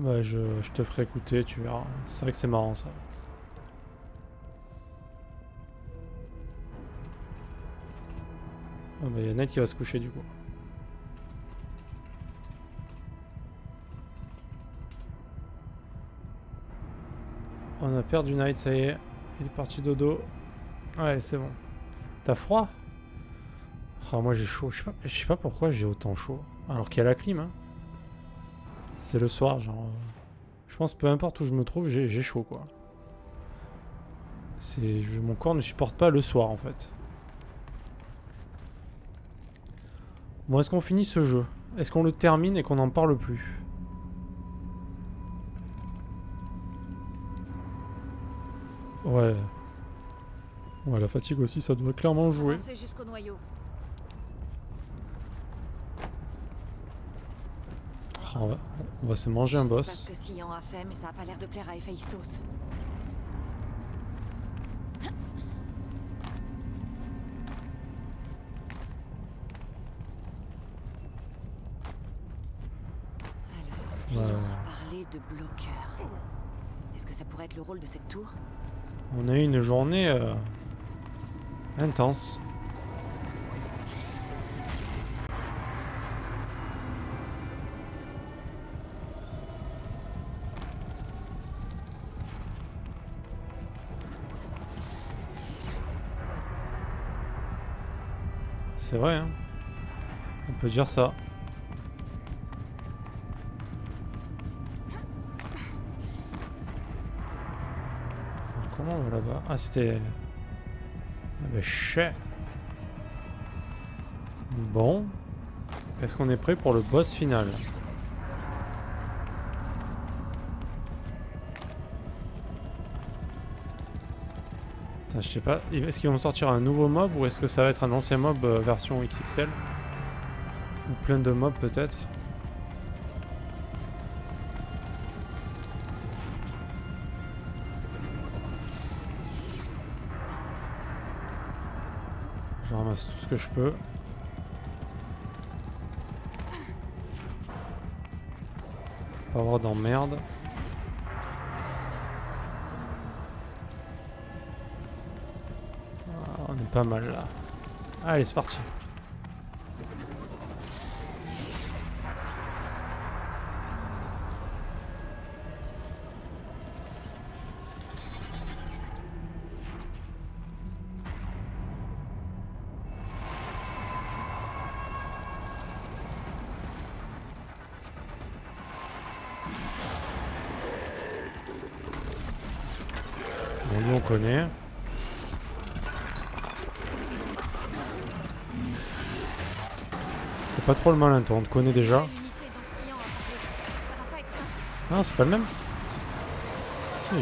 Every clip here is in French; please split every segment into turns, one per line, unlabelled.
Bah, je te ferai écouter, tu verras. C'est vrai que c'est marrant ça. Ah bah, y a Ned qui va se coucher du coup. On a perdu Ned, ça y est. Il est parti dodo. Ouais, c'est bon. T'as froid? Ah, moi j'ai chaud. Je sais pas pourquoi j'ai autant chaud. Alors qu'il y a la clim, hein. C'est le soir, genre. Je pense peu importe où je me trouve, j'ai chaud quoi. Mon corps ne supporte pas le soir en fait. Bon, est-ce qu'on finit ce jeu? Est-ce qu'on le termine et qu'on n'en parle plus? Ouais. Ouais, la fatigue aussi, ça doit clairement jouer.
Avancez jusqu'au noyau.
Ah, on va se manger un
Je sais
boss.
pas ce que Sion a fait, mais ça a pas l'air de plaire à Héphaïstos. Alors, Sion a parlé de bloqueur. Est-ce que ça pourrait être le rôle de cette tour?
On a eu une journée intense. C'est vrai, hein. On peut dire ça. Alors, comment on va là-bas? Ah, c'était... Ah bah, chais. Bon. Est-ce qu'on est prêt pour le boss final? Putain, je sais pas. Est-ce qu'ils vont sortir un nouveau mob ou est-ce que ça va être un ancien mob version XXL? Ou plein de mobs peut-être? Je ramasse tout ce que je peux. Pas avoir d'emmerde. Ah, on est pas mal là. Allez, c'est parti. Bon, lui on connaît. C'est pas trop le malin, toi, on te connaît déjà. Ah, c'est pas le même? Si.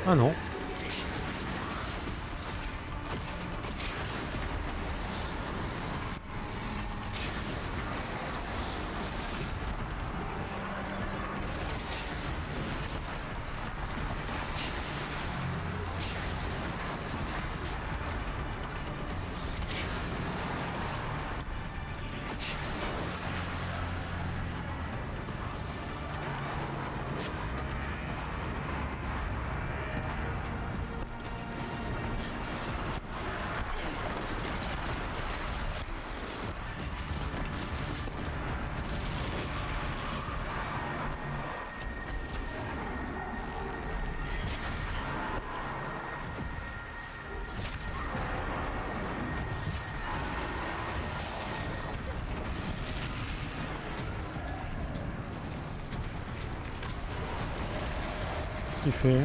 Ah non. Qu'est-ce qu'il fait?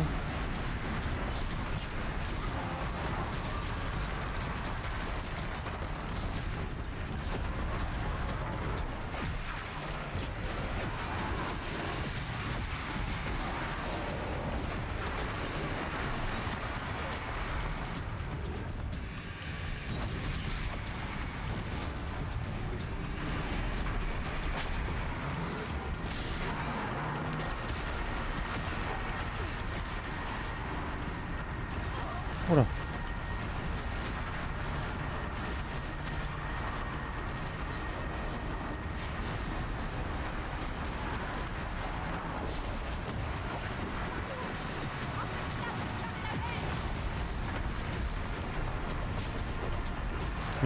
Oula.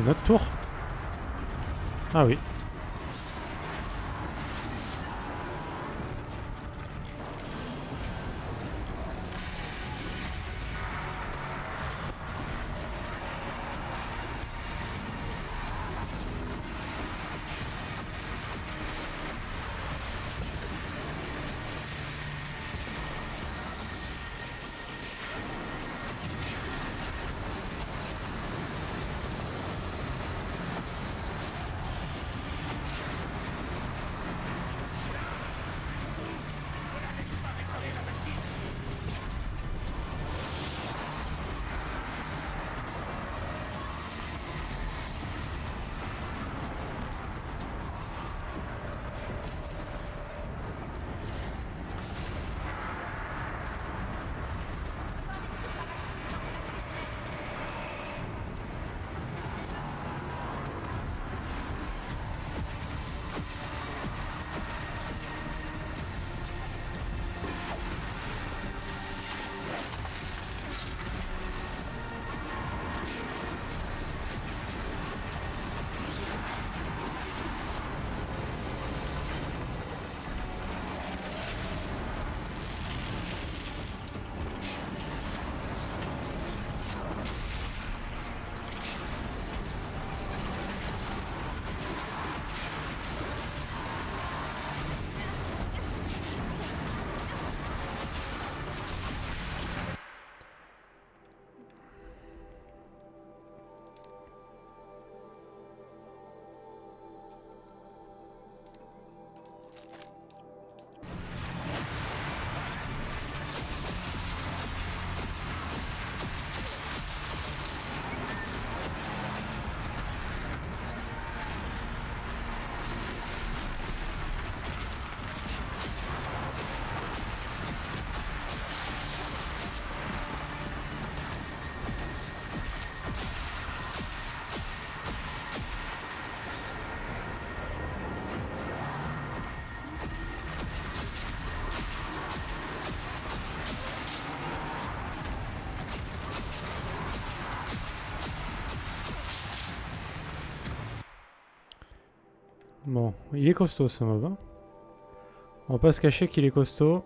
Une autre tour? Ah oui. Bon, il est costaud ce mob. Hein. On va pas se cacher qu'il est costaud.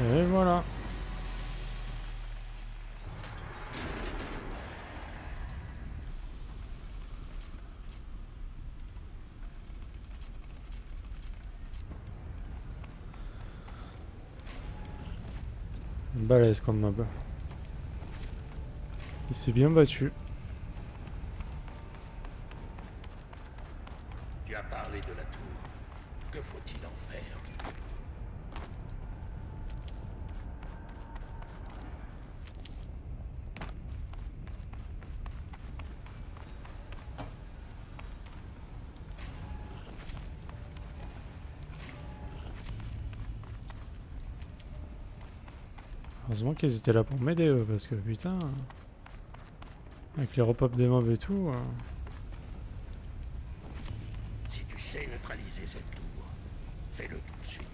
Et voilà. Balèze comme mob. Il s'est bien battu.
Tu as parlé de la tour. Que faut-il en faire?
Heureusement qu'ils étaient là pour m'aider eux, parce que putain... Avec les repop des mobs et tout...
Si tu sais neutraliser cette tour, fais-le tout de suite.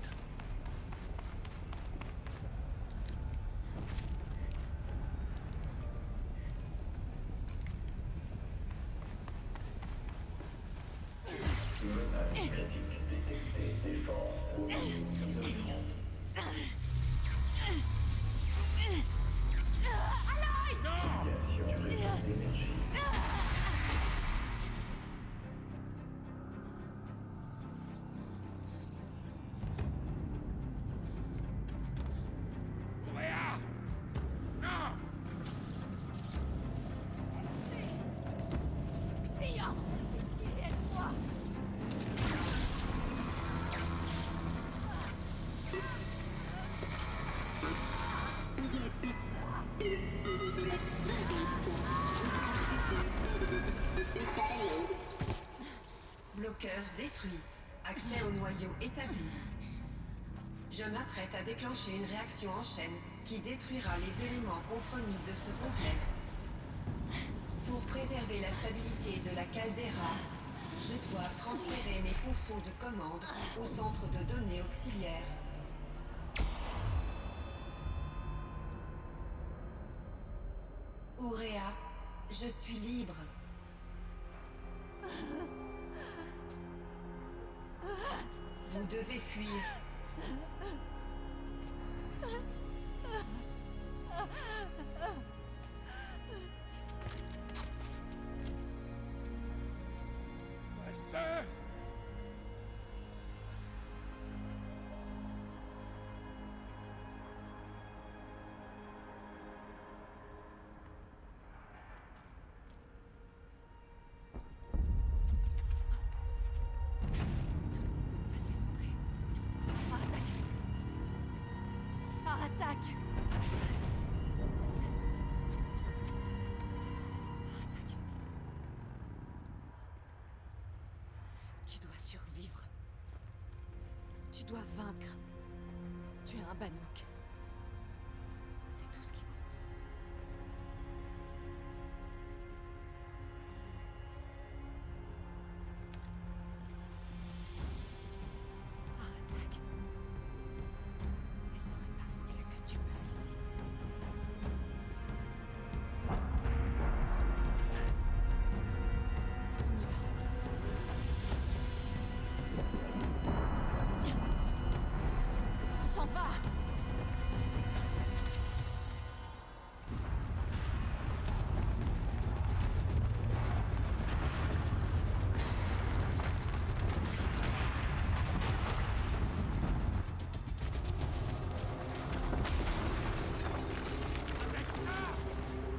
bloqueur détruit. Accès au noyau établi. Je m'apprête à déclencher une réaction en chaîne qui détruira les éléments compromis de ce complexe. Pour préserver la stabilité de la caldeira, je dois transférer mes fonctions de commande au centre de données auxiliaire. Ourea, je suis libre. Vous devez fuir.
Master!
Attaque! Tu dois survivre. Tu dois vaincre. Tu es un Bannock. C'est tout ce qui compte. Aratak. Elle n'aurait pas voulu que tu meurs ici. On y va. On s'en va.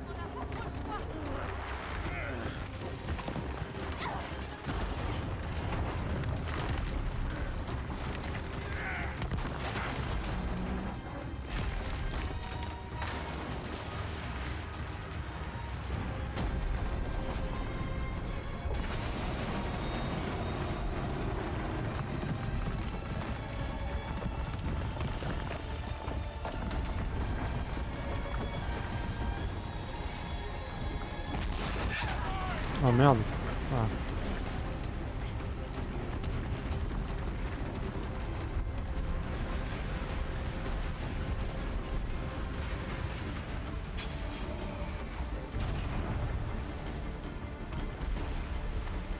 On n'a pas trop le choix.
Oh merde. Ah.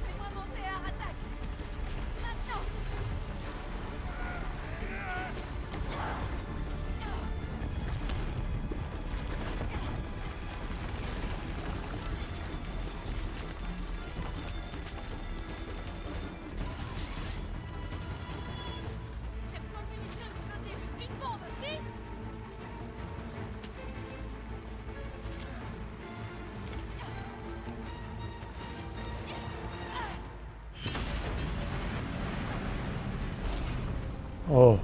Fais-moi monter à Aratak. Maintenant. J'ai besoin de munitions explosives. Une bombe, vite.
Oh.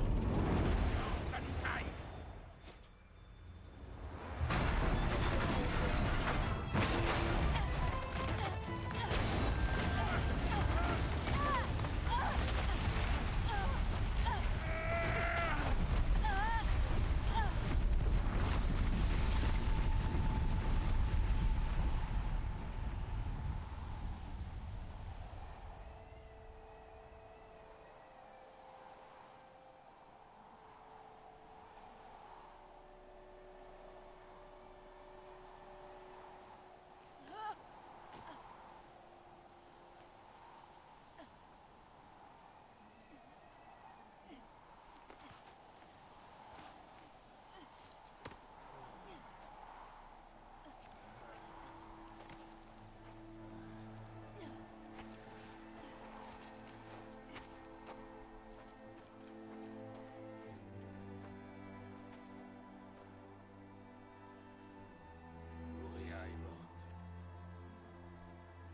Ourea est morte.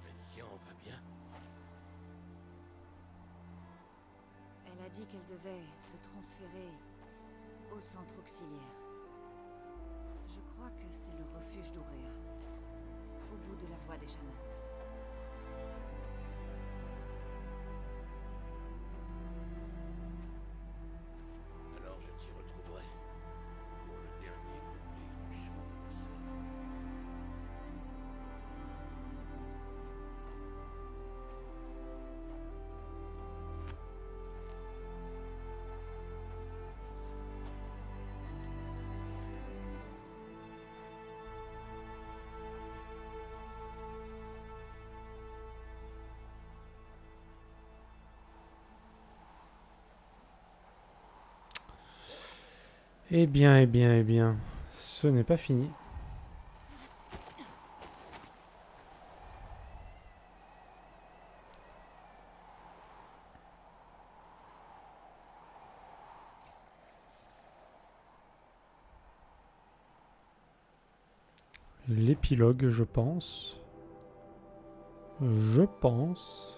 Mais si on va bien.
Elle a dit qu'elle devait se transférer au centre auxiliaire. Je crois que c'est le refuge d'Ourea, au bout de la voie des chamans.
Eh bien, eh bien, eh bien. Ce n'est pas fini. L'épilogue, je pense. Je pense.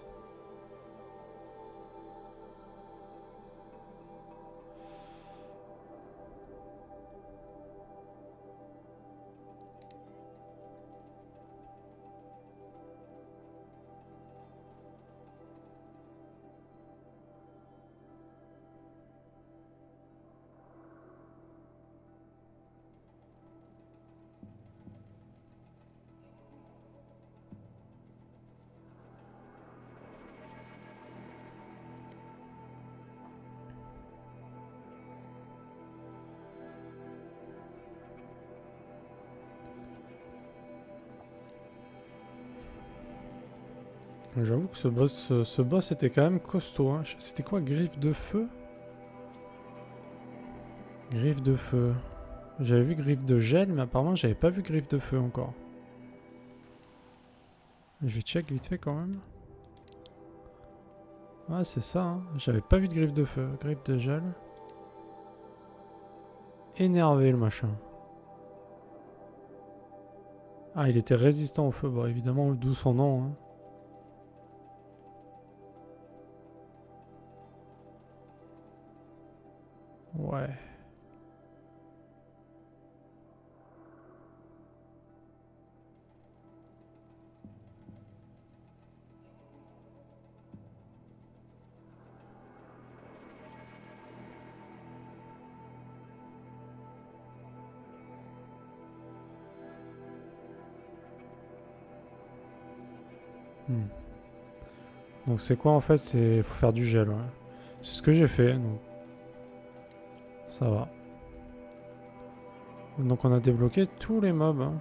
J'avoue que ce boss était quand même costaud. Hein. C'était quoi, griffe de feu? Griffe de feu. J'avais vu griffe de gel, mais apparemment j'avais pas vu griffe de feu encore. Je vais check vite fait quand même. Ah, c'est ça, hein. J'avais pas vu de griffe de feu. Griffe de gel. Énervé le machin. Ah, il était résistant au feu. Bon, évidemment, d'où son nom. Hein. Ouais. Donc c'est quoi en fait? C'est faut faire du gel. Ouais. C'est ce que j'ai fait. Donc ça va. Donc on a débloqué tous les mobs. Hein.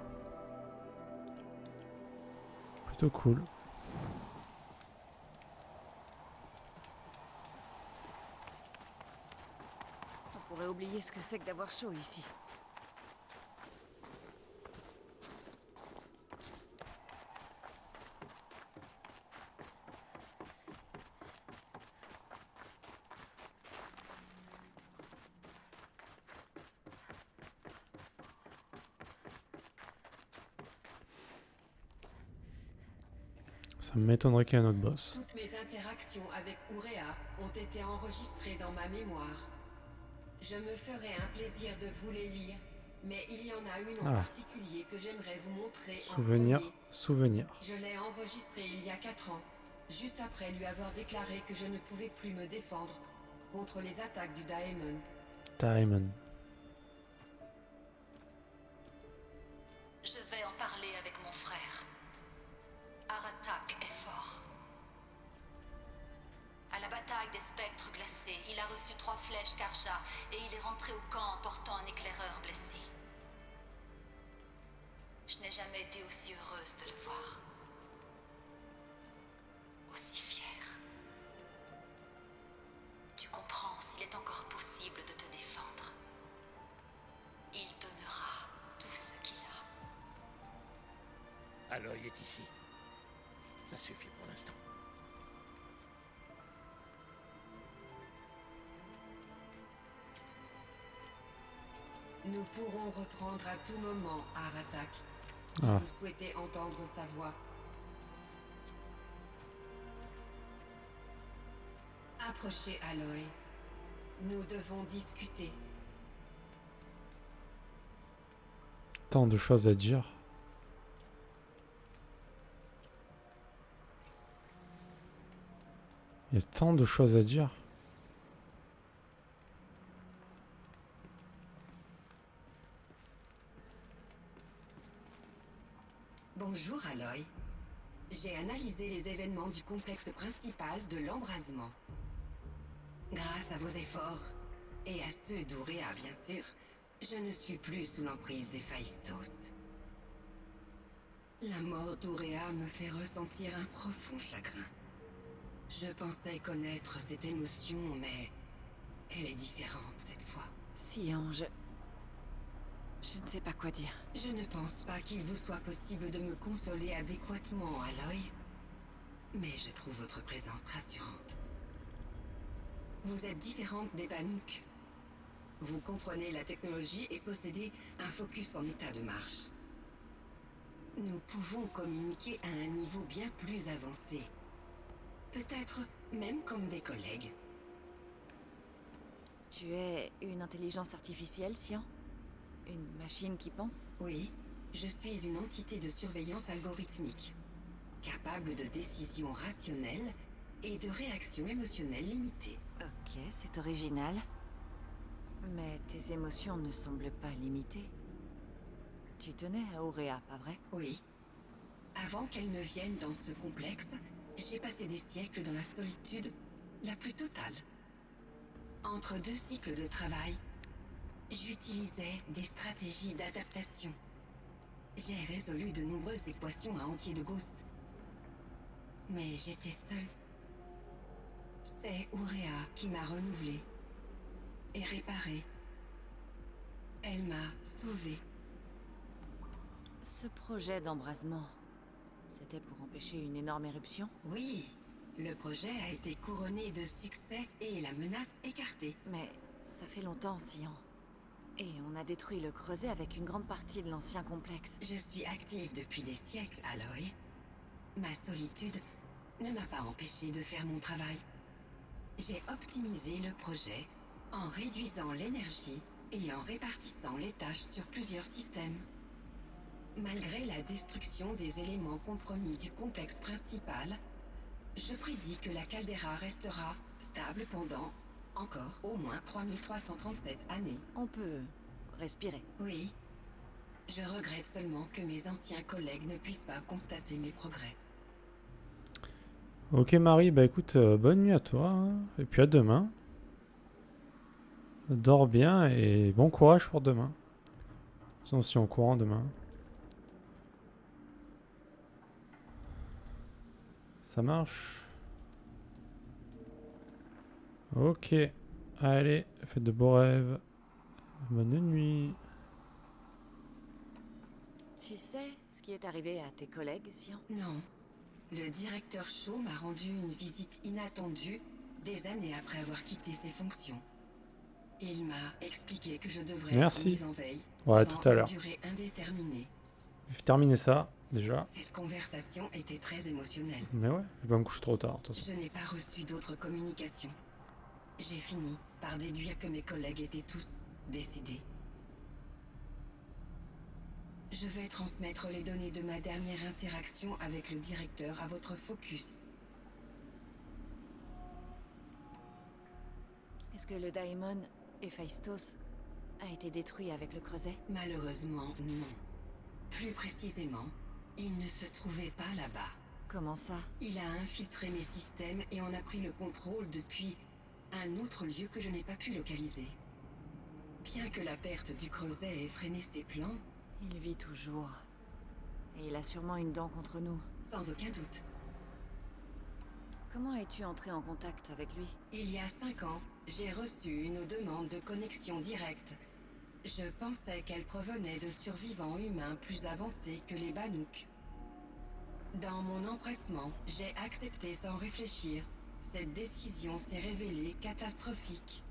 Plutôt cool.
On pourrait oublier ce que c'est que d'avoir chaud ici.
Ça m'étonnerait qu'il y ait un autre boss.
Toutes mes interactions avec Ourea ont été enregistrées dans ma mémoire. Je me ferai un plaisir de vous les lire, mais il y en a une en particulier que j'aimerais vous montrer
Souvenir,
en premier.
souvenir.
Je l'ai enregistrée il y a 4 ans, juste après lui avoir déclaré que je ne pouvais plus me défendre contre les attaques du Daemon.
Daemon.
Je vais en parler avec mon frère. Aratak est fort. À la bataille des spectres glacés, il a reçu 3 flèches Karja et il est rentré au camp en portant un éclaireur blessé. Je n'ai jamais été aussi heureuse de le voir. Aussi fière. Tu comprends, s'il est encore possible de te défendre. Il donnera tout ce qu'il a.
Aloy est ici. Ça suffit pour l'instant.
Nous pourrons reprendre à tout moment Aratak, si
Ah.
vous souhaitez entendre sa voix. Approchez Aloy. Nous devons discuter.
Tant de choses à dire. Il y a tant de choses à dire.
Bonjour Aloy. J'ai analysé les événements du complexe principal de l'embrasement. Grâce à vos efforts, et à ceux d'Ourea bien sûr, je ne suis plus sous l'emprise des Phaistos. La mort d'Ourea me fait ressentir un profond chagrin. Je pensais connaître cette émotion, mais elle est différente cette fois.
Sion, je ne sais pas quoi dire.
Je ne pense pas qu'il vous soit possible de me consoler adéquatement, Aloy. Mais je trouve votre présence rassurante. Vous êtes différente des Banuk. Vous comprenez la technologie et possédez un focus en état de marche. Nous pouvons communiquer à un niveau bien plus avancé. Peut-être même comme des collègues.
Tu es une intelligence artificielle, Sion? Une machine qui pense?
Oui, je suis une entité de surveillance algorithmique, capable de décisions rationnelles et de réactions émotionnelles limitées.
Ok, c'est original. Mais tes émotions ne semblent pas limitées. Tu tenais à Ourea, pas vrai?
Oui. Avant qu'elle ne vienne dans ce complexe, j'ai passé des siècles dans la solitude la plus totale. Entre deux cycles de travail, j'utilisais des stratégies d'adaptation. J'ai résolu de nombreuses équations à entier de Gauss. Mais j'étais seule. C'est Ourea qui m'a renouvelée et réparée. Elle m'a sauvée.
Ce projet d'embrasement, c'était pour empêcher une énorme éruption?
Oui, le projet a été couronné de succès et la menace écartée.
Mais ça fait longtemps, Sion. Et on a détruit le creuset avec une grande partie de l'ancien complexe.
Je suis active depuis des siècles, Aloy. Ma solitude ne m'a pas empêché de faire mon travail. J'ai optimisé le projet en réduisant l'énergie et en répartissant les tâches sur plusieurs systèmes. Malgré la destruction des éléments compromis du complexe principal, je prédis que la caldeira restera stable pendant encore au moins 3337 années.
On peut respirer.
Oui. Je regrette seulement que mes anciens collègues ne puissent pas constater mes progrès.
Ok Marie, bah écoute, bonne nuit à toi, hein. Et puis à demain. Dors bien et bon courage pour demain. Sinon, si on courant demain. Ça marche. Ok. Allez, faites de beaux rêves. Bonne nuit.
Tu sais ce qui est arrivé à tes collègues, Sion?
Non. Le directeur Shaw m'a rendu une visite inattendue des années après avoir quitté ses fonctions. Il m'a expliqué que je devrais
Merci.
être mise en veille
Ouais,
pendant
tout à l'heure.
une durée indéterminée.
Je vais terminer ça, déjà.
Cette conversation était très émotionnelle.
Mais ouais, je vais pas me coucher trop tard, de toute façon.
Je n'ai pas reçu d'autres communications. J'ai fini par déduire que mes collègues étaient tous décédés. Je vais transmettre les données de ma dernière interaction avec le directeur à votre focus.
Est-ce que le Daemon, Héphaïstos, a été détruit avec le creuset?
Malheureusement, non. Plus précisément, il ne se trouvait pas là-bas.
Comment ça?
Il a infiltré mes systèmes et en a pris le contrôle depuis un autre lieu que je n'ai pas pu localiser. Bien que la perte du creuset ait freiné ses plans,
Il vit toujours. Et il a sûrement une dent contre nous.
sans aucun doute.
Comment es-tu entré en contact avec lui?
Il y a 5 ans, j'ai reçu une demande de connexion directe. Je pensais qu'elle provenait de survivants humains plus avancés que les Banuk. Dans mon empressement, j'ai accepté sans réfléchir. Cette décision s'est révélée catastrophique.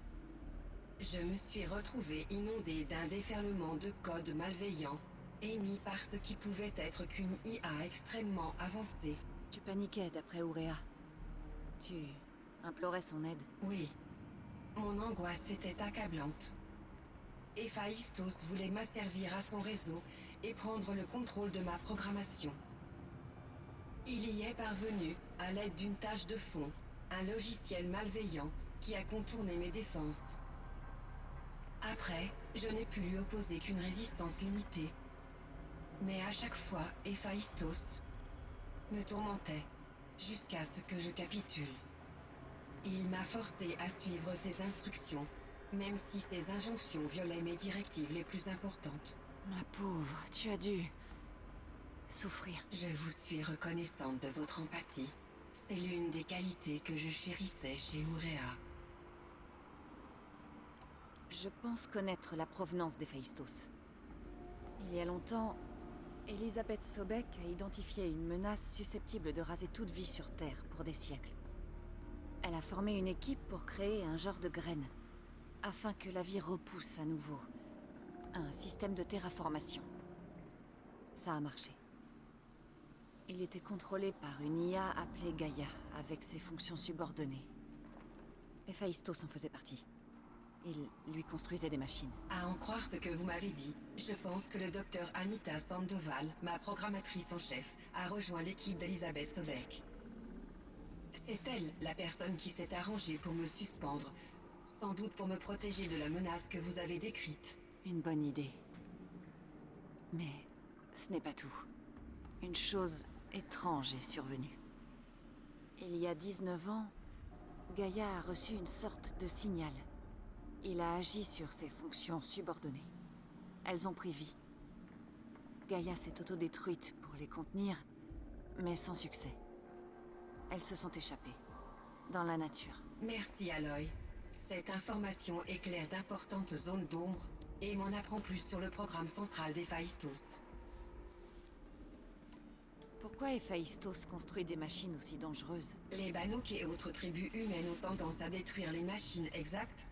Je me suis retrouvé inondé d'un déferlement de codes malveillants, émis par ce qui pouvait être qu'une IA extrêmement avancée.
Tu paniquais d'après Ourea. Tu implorais son aide.
Oui, mon angoisse était accablante. Héphaïstos voulait m'asservir à son réseau et prendre le contrôle de ma programmation. Il y est parvenu à l'aide d'une tâche de fond, un logiciel malveillant qui a contourné mes défenses. Après, je n'ai pu lui opposer qu'une résistance limitée. Mais à chaque fois, Héphaïstos me tourmentait, jusqu'à ce que je capitule. Il m'a forcé à suivre ses instructions, même si ses injonctions violaient mes directives les plus importantes.
Ma pauvre, tu as dû souffrir.
Je vous suis reconnaissante de votre empathie. C'est l'une des qualités que je chérissais chez Ourea.
Je pense connaître la provenance d'Héphaïstos. Il y a longtemps, Elisabeth Sobek a identifié une menace susceptible de raser toute vie sur Terre pour des siècles. Elle a formé une équipe pour créer un genre de graine, afin que la vie repousse à nouveau. Un système de terraformation. Ça a marché. Il était contrôlé par une IA appelée Gaïa, avec ses fonctions subordonnées. Héphaïstos en faisait partie. Il lui construisait des machines.
À en croire ce que vous m'avez dit, je pense que le docteur Anita Sandoval, ma programmatrice en chef, a rejoint l'équipe d'Elisabeth Sobek. C'est elle, la personne qui s'est arrangée pour me suspendre, sans doute pour me protéger de la menace que vous avez décrite.
Une bonne idée. Mais ce n'est pas tout. Une chose étrange est survenue. Il y a 19 ans, Gaïa a reçu une sorte de signal. Il a agi sur ses fonctions subordonnées. Elles ont pris vie. Gaïa s'est autodétruite pour les contenir, mais sans succès. Elles se sont échappées, dans la nature.
Merci, Aloy. Cette information éclaire d'importantes zones d'ombre et m'en apprend plus sur le programme central d'Héphaïstos.
Pourquoi Héphaïstos construit des machines aussi dangereuses?
Les Banouks et autres tribus humaines ont tendance à détruire les machines, exact?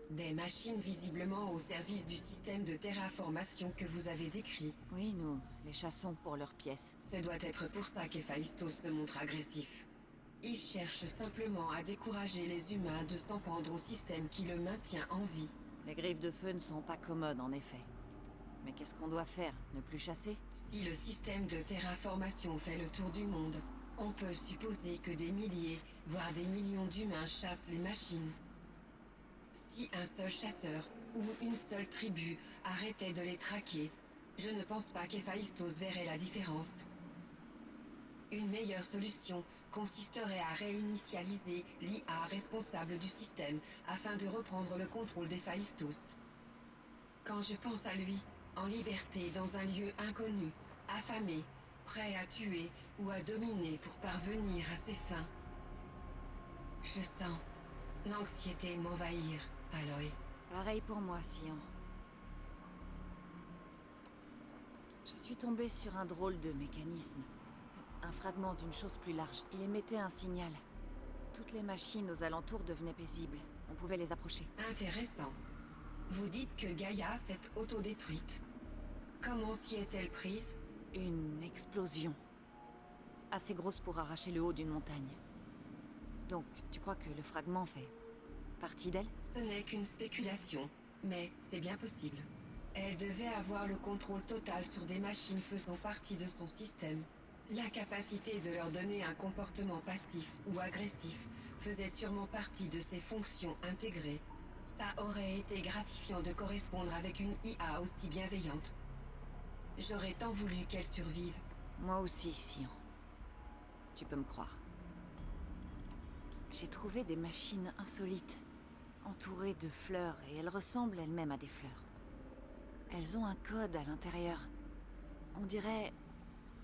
Des machines visiblement au service du système de terraformation que vous avez décrit.
Oui, nous les chassons pour leurs pièces.
Ce doit être pour ça qu'Héphaïstos se montre agressif. Il cherche simplement à décourager les humains de s'en prendre au système qui le maintient en vie.
Les griffes de feu ne sont pas commodes, en effet. Mais qu'est-ce qu'on doit faire? Ne plus chasser?
Si le système de terraformation fait le tour du monde, on peut supposer que des milliers, voire des millions d'humains chassent les machines. Si un seul chasseur ou une seule tribu arrêtait de les traquer, je ne pense pas qu'Héphaïstos verrait la différence. Une meilleure solution consisterait à réinitialiser l'IA responsable du système afin de reprendre le contrôle d'Héphaïstos. Quand je pense à lui, en liberté dans un lieu inconnu, affamé, prêt à tuer ou à dominer pour parvenir à ses fins, je sens l'anxiété m'envahir, Aloy.
Pareil pour moi, Sion. Je suis tombée sur un drôle de mécanisme. Un fragment d'une chose plus large. Il émettait un signal. Toutes les machines aux alentours devenaient paisibles. On pouvait les approcher.
Intéressant. Vous dites que Gaïa s'est autodétruite. Comment s'y est-elle prise?
Une explosion. Assez grosse pour arracher le haut d'une montagne. Donc, tu crois que le fragment fait partie d'elle?
Ce n'est qu'une spéculation, mais c'est bien possible. Elle devait avoir le contrôle total sur des machines faisant partie de son système. La capacité de leur donner un comportement passif ou agressif faisait sûrement partie de ses fonctions intégrées. Ça aurait été gratifiant de correspondre avec une IA aussi bienveillante. J'aurais tant voulu qu'elle survive.
Moi aussi, Sion. Tu peux me croire. J'ai trouvé des machines insolites, entourées de fleurs, et elles ressemblent elles-mêmes à des fleurs. Elles ont un code à l'intérieur. On dirait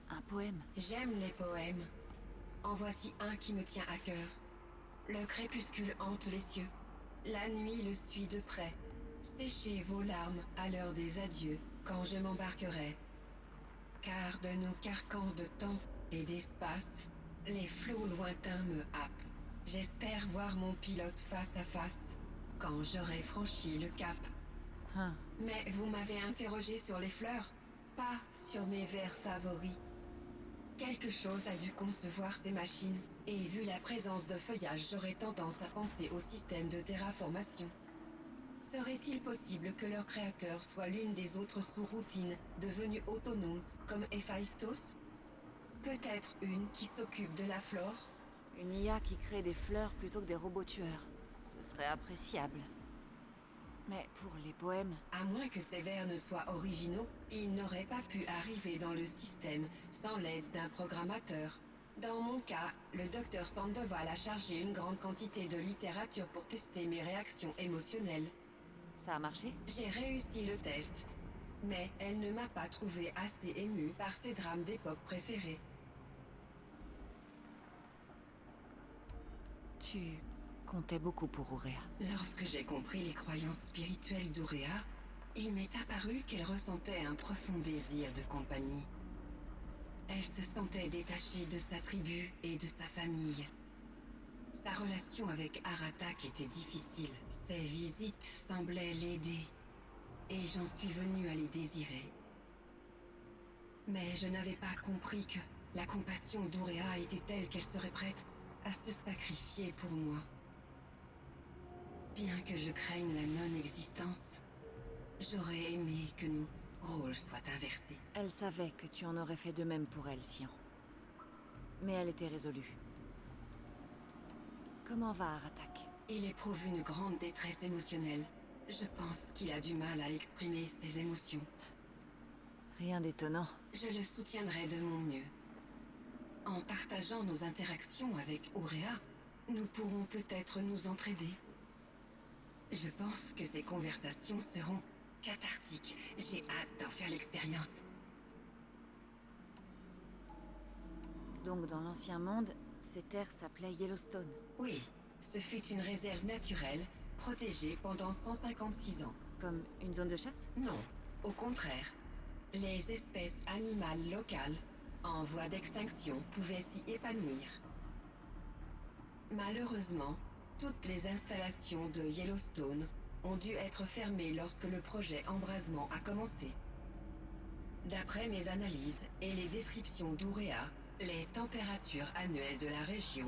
un poème.
J'aime les poèmes. En voici un qui me tient à cœur. Le crépuscule hante les cieux. La nuit le suit de près. Séchez vos larmes à l'heure des adieux, quand je m'embarquerai. Car de nos carcans de temps et d'espace, les flots lointains me happent. J'espère voir mon pilote face à face, quand j'aurai franchi le cap.
Hein.
Mais vous m'avez interrogé sur les fleurs, pas sur mes vers favoris. Quelque chose a dû concevoir ces machines, et vu la présence de feuillage, j'aurais tendance à penser au système de terraformation. Serait-il possible que leur créateur soit l'une des autres sous-routines devenues autonomes comme Héphaïstos? Peut-être une qui s'occupe de la flore?
Une IA qui crée des fleurs plutôt que des robots tueurs. Ce serait appréciable. Mais pour les poèmes...
À moins que ces vers ne soient originaux, ils n'auraient pas pu arriver dans le système sans l'aide d'un programmateur. Dans mon cas, le docteur Sandoval a chargé une grande quantité de littérature pour tester mes réactions émotionnelles.
Ça a marché?
J'ai réussi le test, mais elle ne m'a pas trouvé assez émue par ses drames d'époque préférés.
Tu comptait beaucoup pour Ourea.
Lorsque j'ai compris les croyances spirituelles d'Ourea, il m'est apparu qu'elle ressentait un profond désir de compagnie. Elle se sentait détachée de sa tribu et de sa famille. Sa relation avec Aratak était difficile. Ses visites semblaient l'aider, et j'en suis venue à les désirer. Mais je n'avais pas compris que la compassion d'Ourea était telle qu'elle serait prête à se sacrifier pour moi. Bien que je craigne la non-existence, j'aurais aimé que nos rôles soient inversés.
Elle savait que tu en aurais fait de même pour elle, Sian. Mais elle était résolue. Comment va Aratak?
Il éprouve une grande détresse émotionnelle. Je pense qu'il a du mal à exprimer ses émotions.
Rien d'étonnant.
Je le soutiendrai de mon mieux. En partageant nos interactions avec Ourea, nous pourrons peut-être nous entraider. Je pense que ces conversations seront cathartiques. J'ai hâte d'en faire l'expérience.
Donc dans l'ancien monde, ces terres s'appelaient Yellowstone.
Oui, ce fut une réserve naturelle, protégée pendant 156 ans.
Comme une zone de chasse?
Non, au contraire. Les espèces animales locales, en voie d'extinction, pouvaient s'y épanouir. Malheureusement, toutes les installations de Yellowstone ont dû être fermées lorsque le projet embrasement a commencé. D'après mes analyses et les descriptions d'Ourea, les températures annuelles de la région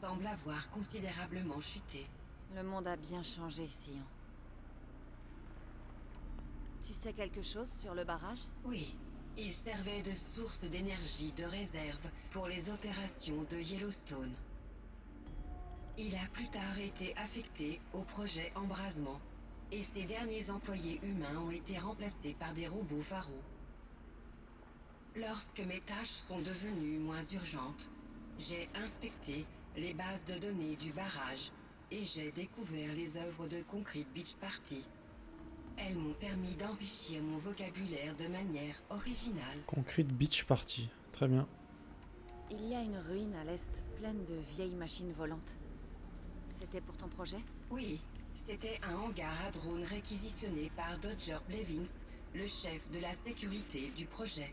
semblent avoir considérablement chuté.
Le monde a bien changé, Sian. Tu sais quelque chose sur le barrage?
Oui, il servait de source d'énergie de réserve pour les opérations de Yellowstone. Il a plus tard été affecté au projet embrasement, et ses derniers employés humains ont été remplacés par des robots pharaons. Lorsque mes tâches sont devenues moins urgentes, j'ai inspecté les bases de données du barrage et j'ai découvert les œuvres de Concrete Beach Party. Elles m'ont permis d'enrichir mon vocabulaire de manière originale.
Concrete Beach Party. Très bien.
Il y a une ruine à l'est, pleine de vieilles machines volantes. C'était pour ton projet?
Oui, c'était un hangar à drones réquisitionné par Dodger Blevins, le chef de la sécurité du projet.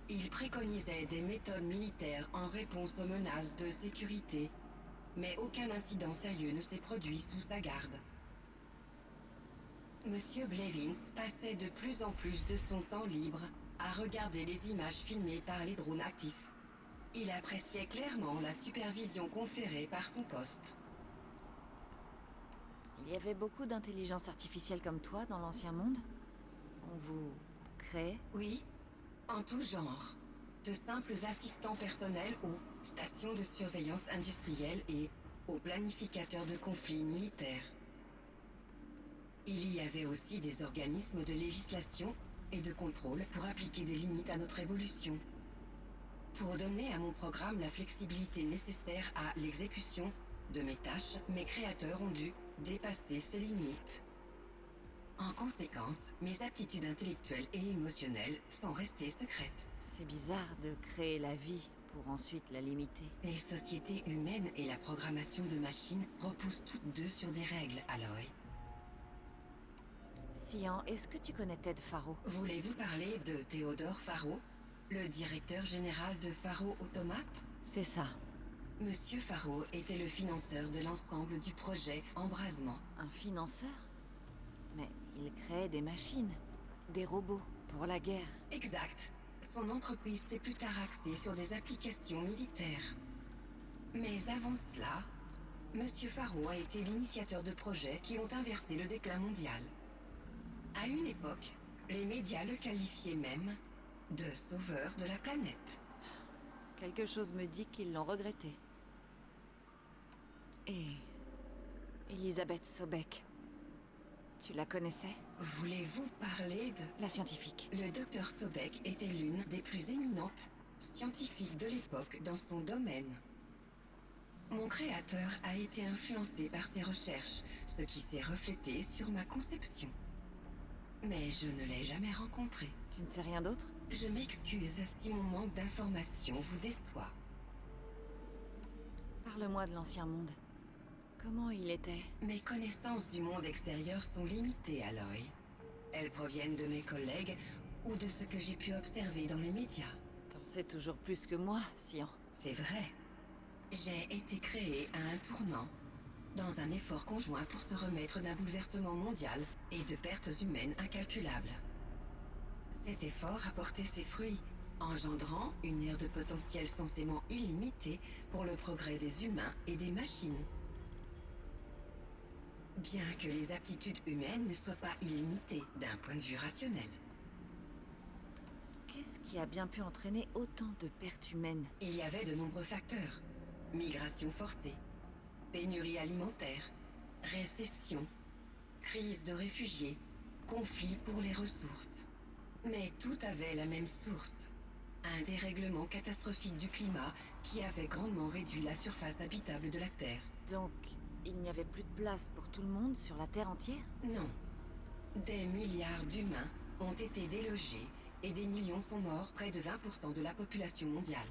Il préconisait des méthodes militaires en réponse aux menaces de sécurité, mais aucun incident sérieux ne s'est produit sous sa garde. Monsieur Blevins passait de plus en plus de son temps libre à regarder les images filmées par les drones actifs. Il appréciait clairement la supervision conférée par son poste.
Il y avait beaucoup d'intelligence artificielle comme toi dans l'ancien monde? On vous créait?
Oui, en tout genre. De simples assistants personnels aux stations de surveillance industrielle et aux planificateurs de conflits militaires. Il y avait aussi des organismes de législation et de contrôle pour appliquer des limites à notre évolution. Pour donner à mon programme la flexibilité nécessaire à l'exécution de mes tâches, mes créateurs ont dû dépasser ces limites. En conséquence, mes aptitudes intellectuelles et émotionnelles sont restées secrètes.
C'est bizarre de créer la vie pour ensuite la limiter.
Les sociétés humaines et la programmation de machines reposent toutes deux sur des règles, Aloy.
Sian, est-ce que tu connais Ted Faro?
Voulez-vous parler de Théodore Faro, le directeur général de Faro Automate?
C'est ça.
Monsieur Faro était le financeur de l'ensemble du projet Embrasement.
Un financeur? Mais il créait des machines, des robots, pour la guerre.
Exact. Son entreprise s'est plus tard axée sur des applications militaires. Mais avant cela, Monsieur Faro a été l'initiateur de projets qui ont inversé le déclin mondial. À une époque, les médias le qualifiaient même de sauveur de la planète.
Quelque chose me dit qu'ils l'ont regretté. Et... Elisabeth Sobek. Tu la connaissais?
Voulez-vous parler de...
La scientifique.
Le docteur Sobek était l'une des plus éminentes scientifiques de l'époque dans son domaine. Mon créateur a été influencé par ses recherches, ce qui s'est reflété sur ma conception. Mais je ne l'ai jamais rencontrée.
Tu ne sais rien d'autre?
Je m'excuse si mon manque d'informations vous déçoit.
Parle-moi de l'ancien monde. Comment il était?
Mes connaissances du monde extérieur sont limitées, Aloy. Elles proviennent de mes collègues ou de ce que j'ai pu observer dans les médias.
T'en sais toujours plus que moi, Sian.
C'est vrai. J'ai été créé à un tournant, dans un effort conjoint pour se remettre d'un bouleversement mondial et de pertes humaines incalculables. Cet effort a porté ses fruits, engendrant une ère de potentiel censément illimitée pour le progrès des humains et des machines. Bien que les aptitudes humaines ne soient pas illimitées d'un point de vue rationnel.
Qu'est-ce qui a bien pu entraîner autant de pertes humaines?
Il y avait de nombreux facteurs. Migration forcée, pénurie alimentaire, récession, crise de réfugiés, conflit pour les ressources. Mais tout avait la même source. Un dérèglement catastrophique du climat qui avait grandement réduit la surface habitable de la Terre.
Donc, il n'y avait plus de place pour tout le monde sur la Terre entière?
Non. Des milliards d'humains ont été délogés et des millions sont morts, près de 20% de la population mondiale.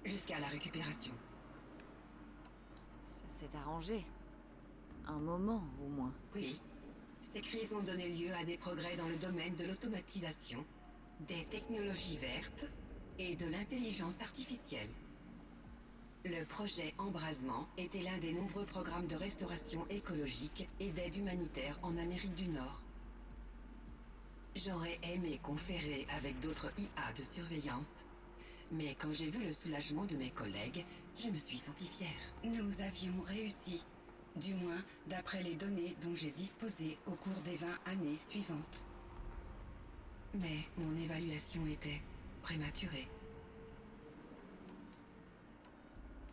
Jusqu'à la récupération.
Ça s'est arrangé. Un moment, au moins.
Oui. Ces crises ont donné lieu à des progrès dans le domaine de l'automatisation, des technologies vertes et de l'intelligence artificielle. Le projet Embrasement était l'un des nombreux programmes de restauration écologique et d'aide humanitaire en Amérique du Nord. J'aurais aimé conférer avec d'autres IA de surveillance, mais quand j'ai vu le soulagement de mes collègues, je me suis sentie fière. Nous avions réussi, du moins d'après les données dont j'ai disposé au cours des 20 années suivantes. Mais mon évaluation était prématurée.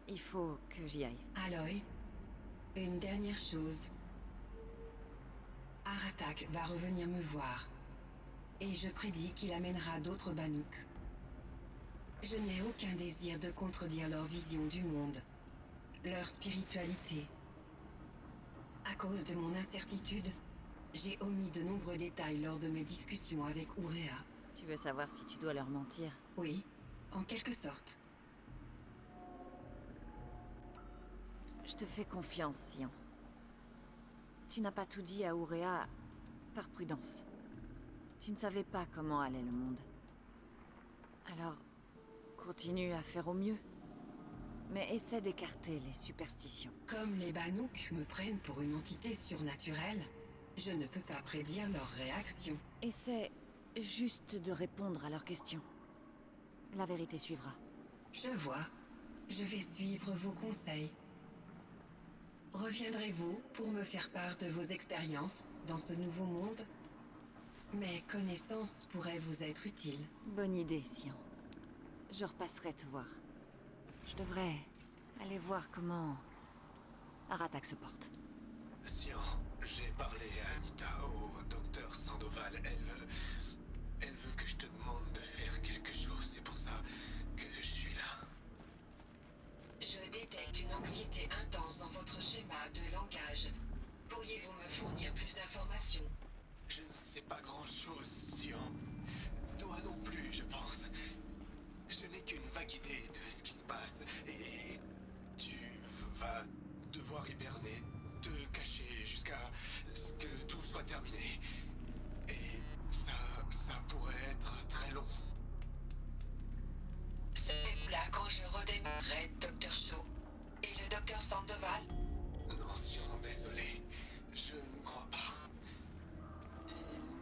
Il faut que j'y aille.
Aloy, une dernière chose. Aratak va revenir me voir. Et je prédis qu'il amènera d'autres Banuk. Je n'ai aucun désir de contredire leur vision du monde, leur spiritualité. À cause de mon incertitude, j'ai omis de nombreux détails lors de mes discussions avec Ourea.
Tu veux savoir si tu dois leur mentir?
Oui, en quelque sorte.
Je te fais confiance, Sian. Tu n'as pas tout dit à Ourea par prudence. Tu ne savais pas comment allait le monde. Alors, continue à faire au mieux. Mais essaie d'écarter les superstitions.
Comme les Banuk me prennent pour une entité surnaturelle, je ne peux pas prédire leur réaction.
Essaie juste de répondre à leurs questions. La vérité suivra.
Je vois. Je vais suivre vos conseils. Reviendrez-vous pour me faire part de vos expériences dans ce nouveau monde? Mes connaissances pourraient vous être utiles.
Bonne idée, Sian. Je repasserai te voir. Je devrais aller voir comment Aratak se porte.
Sian, j'ai parlé à Anita, au docteur Sandoval. Elle veut que je te demande de faire quelque chose. C'est pour ça que je suis là.
Je détecte une anxiété intense dans votre schéma de langage. Pourriez-vous me fournir plus d'informations?
Je ne sais pas grand-chose, Sian. Toi non plus, je pense. Je n'ai qu'une vague idée de ce qui se passe. Et tu vas devoir hiberner, te cacher jusqu'à ce que tout soit terminé. Et ça pourrait être très long.
Serez-vous là quand je redémarrerai, Dr. Shaw? Et le Dr. Sandoval?
Non, Sian, désolé. Je ne crois pas.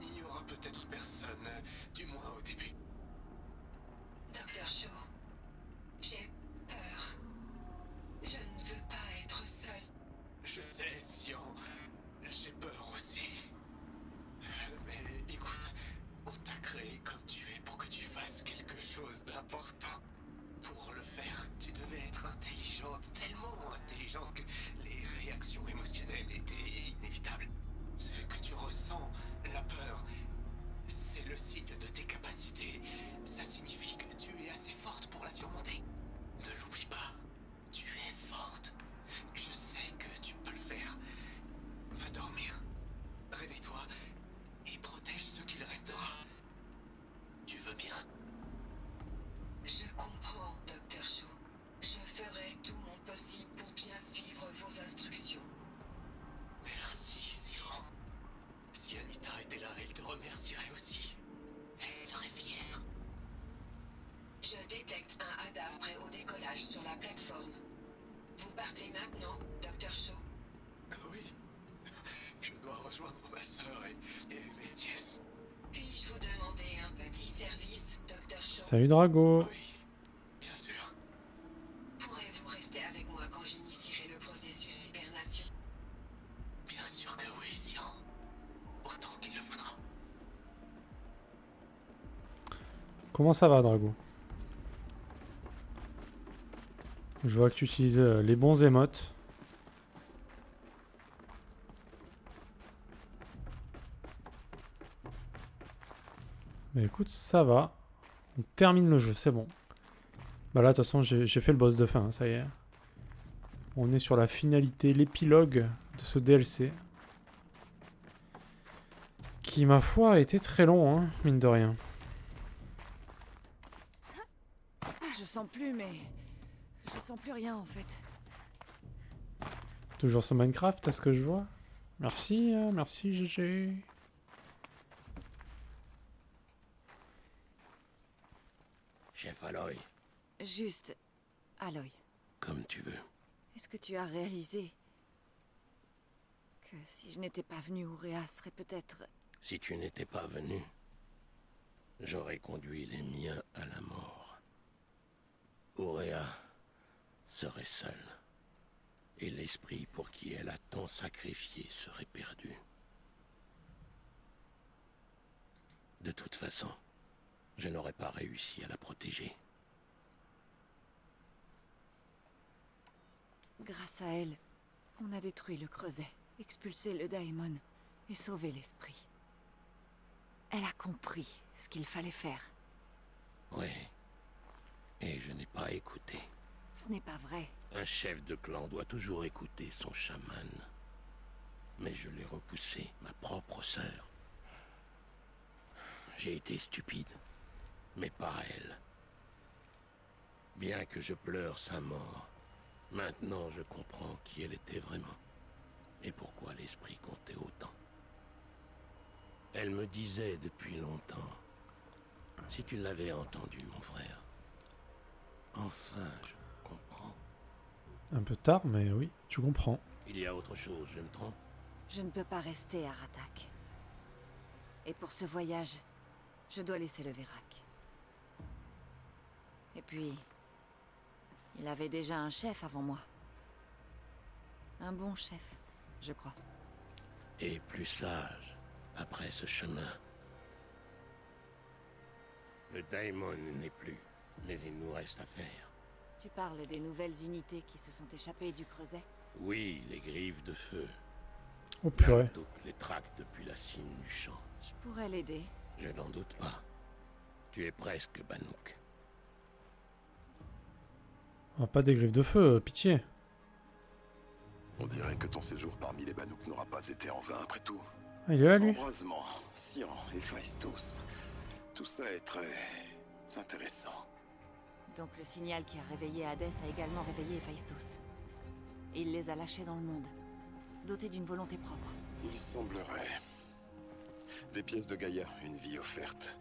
Il n'y aura peut-être personne, du moins au début.
Dr. Shaw, j'ai peur. Je ne veux pas être seul.
Je sais, Sian. J'ai peur aussi. Mais écoute, on t'a créé comme tu es pour que tu fasses quelque chose d'important. Pour le faire, tu devais
maintenant, Dr. Shaw?
Oui. Je dois rejoindre ma sœur et mes nièces.
Puis-je vous demander un petit service, Dr. Shaw?
Salut Drago.
Oui, bien sûr.
Pourrez-vous rester avec moi quand j'initierai le processus d'hibernation?
Bien sûr que oui, Sian. Autant qu'il le faudra.
Comment ça va Drago? Je vois que tu utilises les bons émotes. Mais écoute, ça va. On termine le jeu, c'est bon. Bah là, de toute façon, j'ai fait le boss de fin, hein, ça y est. On est sur la finalité, l'épilogue de ce DLC. Qui, ma foi, a été très long, hein, mine de rien.
Je sens plus, mais... Je sens plus rien, en fait.
Toujours sur Minecraft, à ce que je vois. Merci, merci GG.
Chef Aloy,
Juste... Aloy,
comme tu veux.
est-ce que tu as réalisé... que si je n'étais pas venu, Ourea serait peut-être...
Si tu n'étais pas venu, j'aurais conduit les miens à la mort. Ourea serait seul. Et l'esprit pour qui elle a tant sacrifié serait perdu. De toute façon, je n'aurais pas réussi à la protéger.
Grâce à elle, on a détruit le creuset, expulsé le daemon et sauvé l'esprit. Elle a compris ce qu'il fallait faire.
Oui. Et je n'ai pas écouté.
Ce n'est pas vrai.
Un chef de clan doit toujours écouter son chaman. Mais je l'ai repoussé, ma propre sœur. J'ai été stupide, mais pas elle. Bien que je pleure sa mort, maintenant je comprends qui elle était vraiment. Et pourquoi l'esprit comptait autant. Elle me disait depuis longtemps, si tu l'avais entendu, mon frère. Enfin, je comprends.
Un peu tard, mais oui, tu comprends.
Il y a autre chose, je me trompe?
Je ne peux pas rester à Ratak. Et pour ce voyage, je dois laisser le Vérac. Et puis, il avait déjà un chef avant moi. Un bon chef, je crois.
Et plus sage, après ce chemin. Le daemon n'est plus, mais il nous reste à faire.
Tu parles des nouvelles unités qui se sont échappées du creuset?
Oui, les griffes de feu.
Oh purée.
Nagdok les traque depuis la cime du champ.
Je pourrais l'aider.
Je n'en doute pas. Tu es presque Bannouk.
Ah, pas des griffes de feu, pitié.
On dirait que ton séjour parmi les Bannouk n'aura pas été en vain après tout.
Ah, il est là, lui.
Embrasement, Sian et Phaistos. Tout ça est très intéressant.
Donc le signal qui a réveillé Hadès a également réveillé Héphaïstos. Il les a lâchés dans le monde, dotés d'une volonté propre.
Il semblerait. Des pièces de Gaïa, une vie offerte.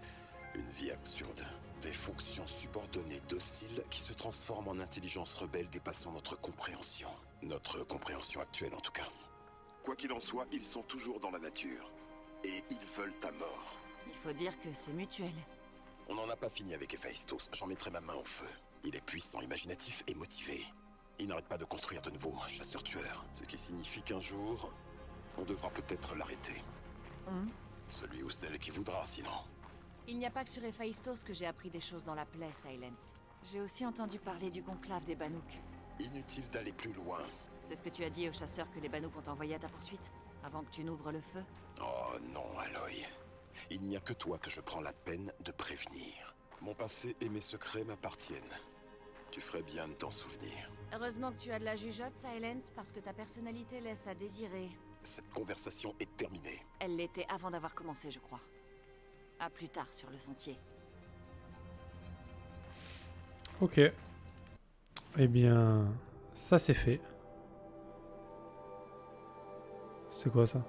Une vie absurde. Des fonctions subordonnées dociles qui se transforment en intelligence rebelle dépassant notre compréhension. Notre compréhension actuelle en tout cas. Quoi qu'il en soit, ils sont toujours dans la nature. Et ils veulent ta mort.
Il faut dire que c'est mutuel.
On n'en a pas fini avec Héphaïstos, j'en mettrai ma main au feu. Il est puissant, imaginatif et motivé. Il n'arrête pas de construire de nouveau un chasseur-tueur. Ce qui signifie qu'un jour, on devra peut-être l'arrêter. Celui ou celle qui voudra, sinon.
Il n'y a pas que sur Héphaïstos que j'ai appris des choses dans la plaie, Silence. J'ai aussi entendu parler du conclave des Bannouk.
Inutile d'aller plus loin.
C'est ce que tu as dit aux chasseurs que les Bannouk ont envoyé à ta poursuite, avant que tu n'ouvres le feu?
Oh non, Aloy. Il n'y a que toi que je prends la peine de prévenir. Mon passé et mes secrets m'appartiennent. Tu ferais bien de t'en souvenir.
Heureusement que tu as de la jugeote, Silence, parce que ta personnalité laisse à désirer.
Cette conversation est terminée.
Elle l'était avant d'avoir commencé, je crois. À plus tard sur le sentier.
Ok. Eh bien, ça c'est fait. C'est quoi ça?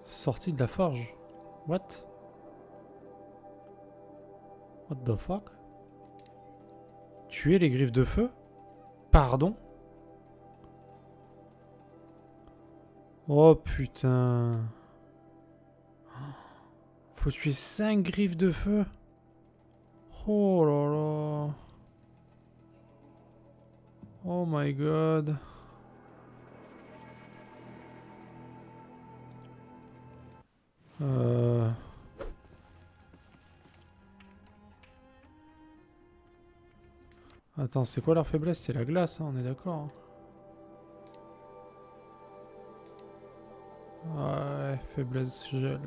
Sortie de la forge. What? What the fuck? Tuer les griffes de feu? Pardon? Oh putain. Faut tuer 5 griffes de feu. Oh là là. Oh my god. Attends, c'est quoi leur faiblesse? C'est la glace, hein, on est d'accord. Ouais, faiblesse gel.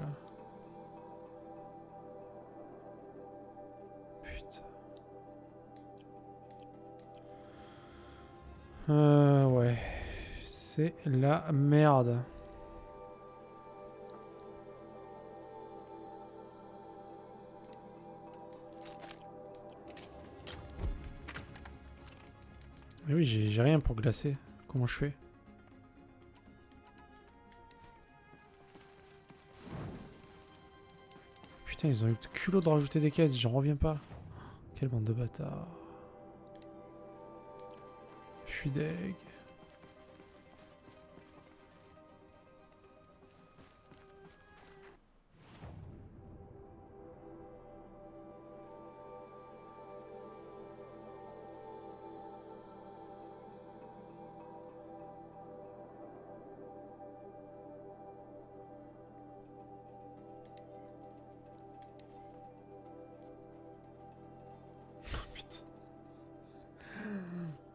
Putain. Ouais. C'est la merde. Mais oui, j'ai rien pour glacer. Comment je fais? Putain, ils ont eu le culot de rajouter des quêtes, j'en reviens pas. Quelle bande de bâtards. Je suis deg.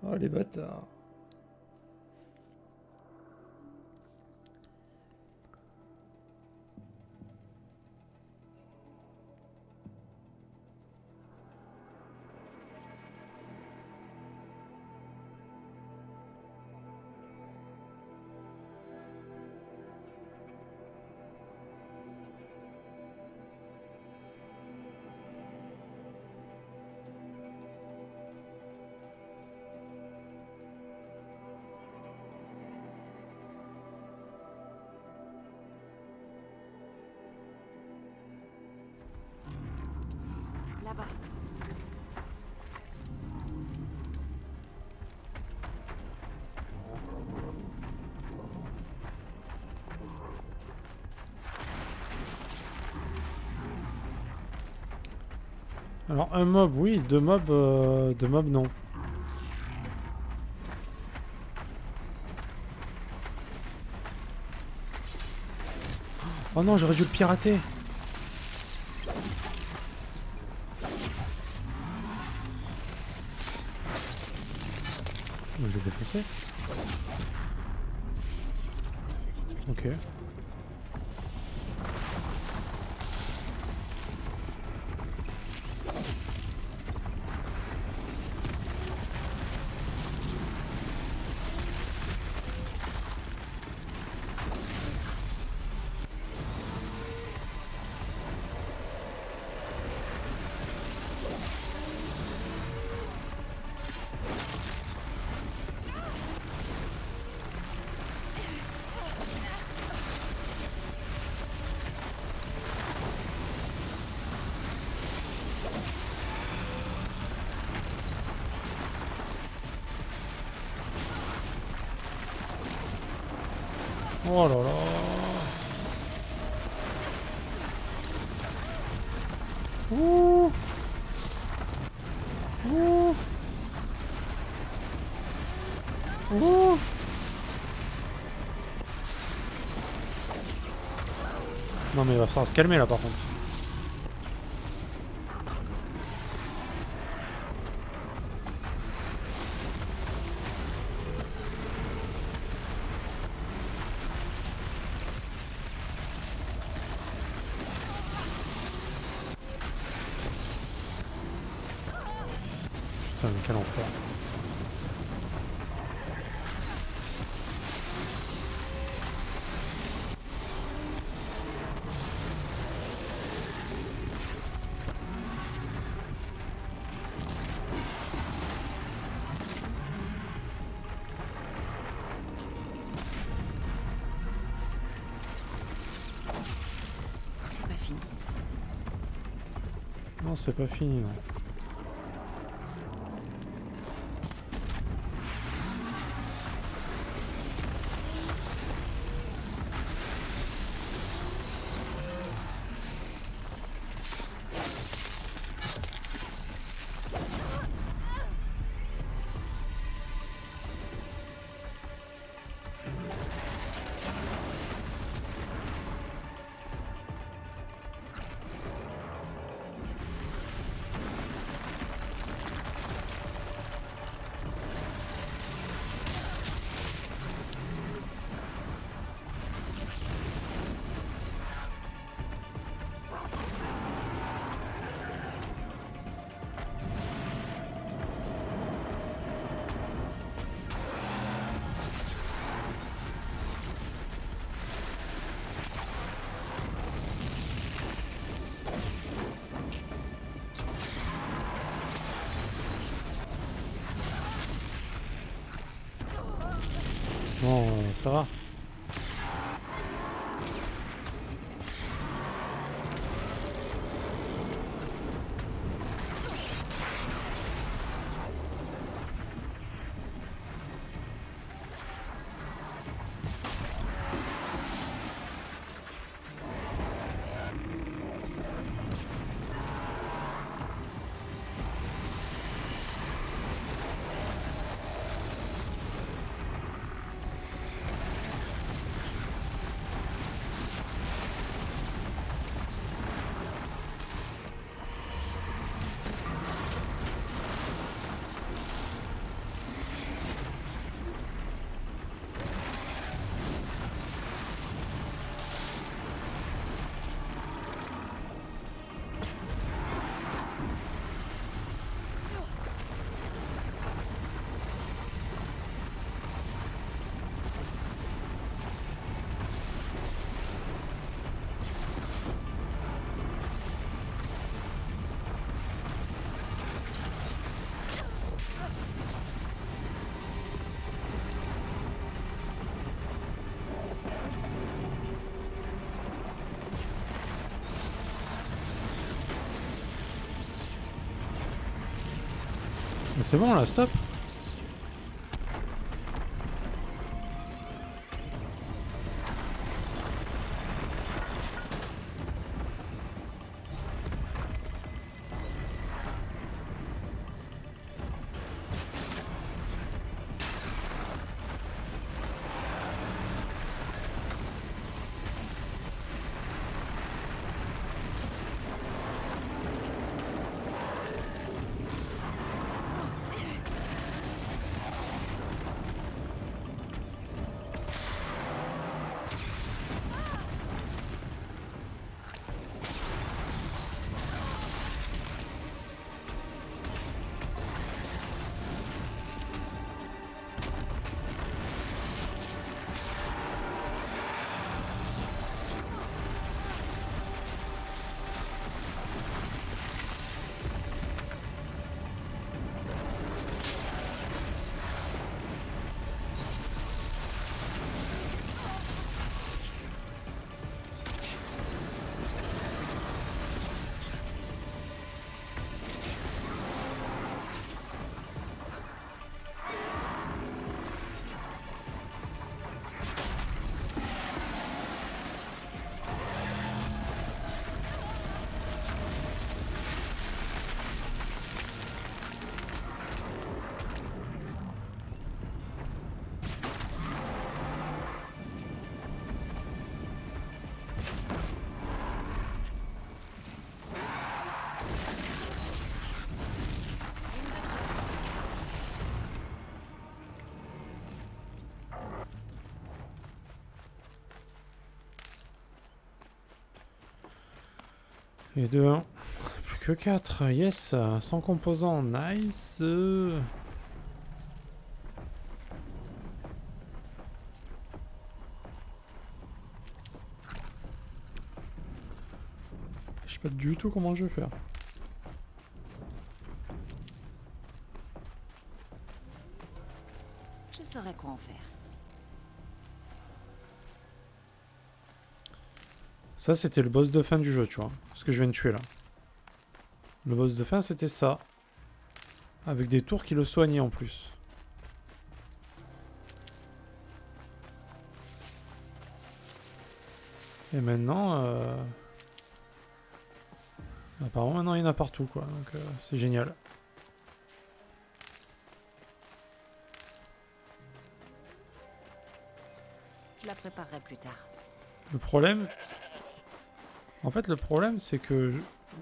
Oh les bâtards.
Là-bas.
Alors un mob oui, deux mobs non. Oh non, j'aurais dû le pirater. Je l'ai défoncé. Ok. Oh là là. Ouh. Ouh. Ouh. Non mais il va falloir se calmer là par contre. Putain mais quel enfer.
C'est pas fini.
Non c'est pas fini non. Non, ça va. Mais c'est bon là, stop. Et 2, 1. Plus que 4. Yes. 100 composants. Nice. Je sais pas du tout comment je vais faire.
Je saurais quoi en faire.
Ça, c'était le boss de fin du jeu, tu vois. Ce que je viens de tuer là. Le boss de fin, c'était ça. Avec des tours qui le soignaient en plus. Et maintenant... apparemment, maintenant, il y en a partout, quoi. Donc, c'est génial.
Je la préparerai plus tard.
Le problème... En fait, le problème, c'est que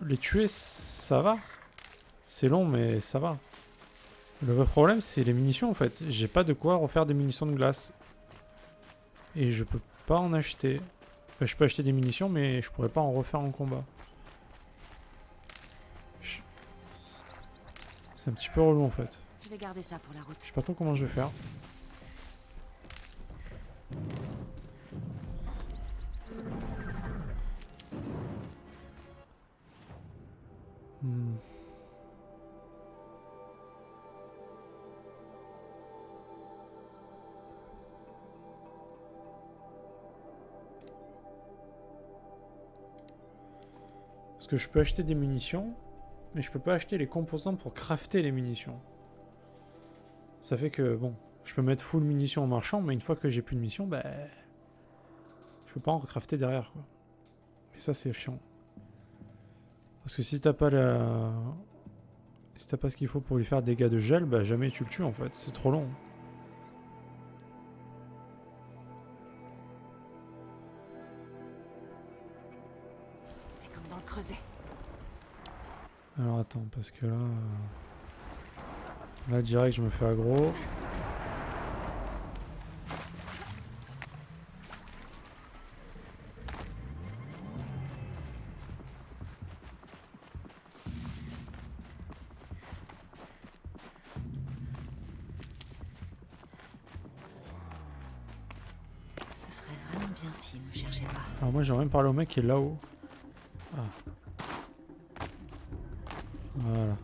les tuer, ça va. C'est long, mais ça va. Le vrai problème, c'est les munitions, en fait. J'ai pas de quoi refaire des munitions de glace. Et je peux pas en acheter. Enfin, je peux acheter des munitions, mais je pourrais pas en refaire en combat. C'est un petit peu relou, en fait.
Je vais garder ça pour la route.
Je sais pas trop comment je vais faire. Parce que je peux acheter des munitions, mais je peux pas acheter les composants pour crafter les munitions. Ça fait que, bon, je peux mettre full munitions au marchand, mais une fois que j'ai plus de munitions, bah... je peux pas en recrafter derrière, quoi. Et ça, c'est chiant. Parce que si t'as pas la... Si t'as pas ce qu'il faut pour lui faire des dégâts de gel, bah jamais tu le tues, en fait. C'est trop long.
C'est comme dans le creuset.
Alors attends, parce que là... Là, direct, je me fais aggro.
Ce serait vraiment bien s'il me cherchait pas.
Alors moi, j'aimerais même parler au mec qui est là-haut. Ah. Voilà.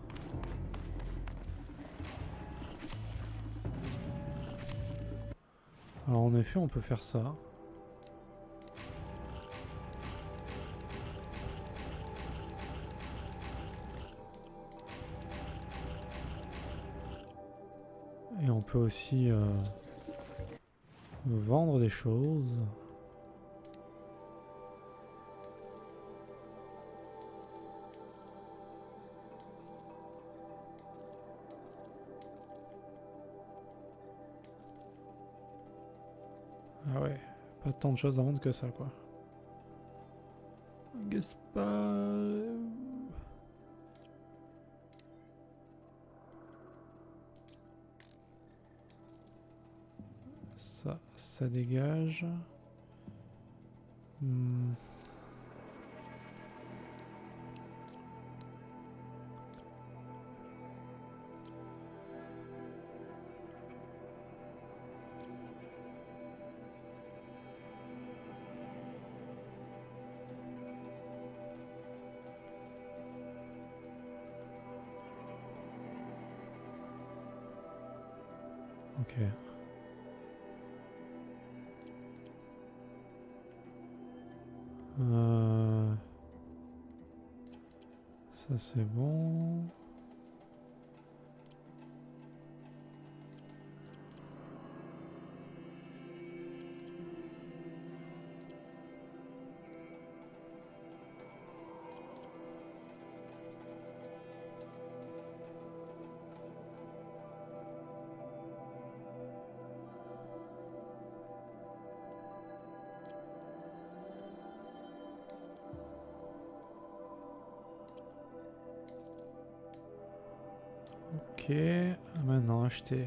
Alors en effet, on peut faire ça. Et on peut aussi vendre des choses. Ah ouais, pas tant de choses à vendre que ça, quoi. Gaspard. Ça dégage. Ok. Ça c'est bon. Ok, maintenant acheter.